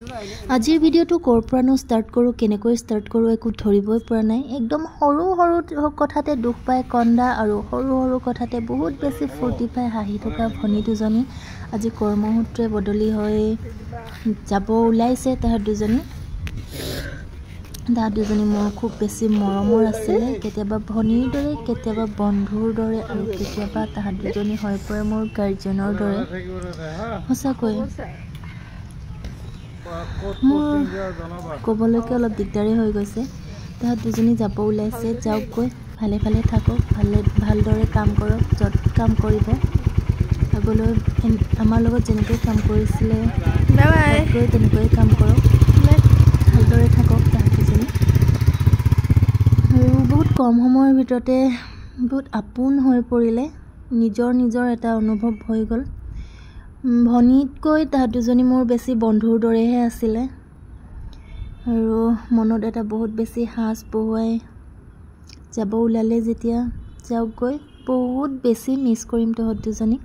আজিৰ ভিডিঅ'টো ক'ৰ পৰানো ষ্টাৰ্ট কৰোঁ কেনেকৈ ষ্টাৰ্ট কৰোঁ একো ধৰিবই পৰা নাই একদম সৰু সৰু কথাতে দুখ পায় কন্দা আৰু সৰু সৰু কথাতে বহুত বেছি ফূৰ্তি পায় হাঁহি থকা ভনী দুজনী আজি কৰ্মসূত্ৰে বদলি হৈ যাব ওলাইছে তাহাঁত দুজনী মোৰ খুব বেছি মৰমৰ আছিলে কেতিয়াবা ভনীৰ দৰে কেতিয়াবা বন্ধুৰ দৰে আৰু কেতিয়াবা তাহাঁত দুজনী হৈ পৰে মোৰ গাৰ্জেনৰ দৰে সঁচাকৈ মোৰ ক'বলৈকে অলপ দিগদাৰী হৈ গৈছে তাহাঁত দুজনী যাব ওলাইছে যাওকগৈ ভালে ভালে থাকক ভালদৰে কাম কৰক য'ত কাম কৰিব আগলৈ আমাৰ লগত যেনেকৈ কাম কৰিছিলে তেনেকৈ কাম কৰক ভালদৰে থাকক তাহাঁত দুজনী আৰু বহুত কম সময়ৰ ভিতৰতে বহুত আপোন হৈ পৰিলে নিজৰ এটা অনুভৱ হৈ গ'ল ভনীতকৈ তাহাঁত দুজনী মোৰ বেছি বন্ধুৰ দৰেহে আছিলে আৰু মনত এটা বহুত বেছি সাজ বহুৱাই যাব ওলালে যেতিয়া যাওকগৈ বহুত বেছি মিছ কৰিম তাহাঁত দুজনীক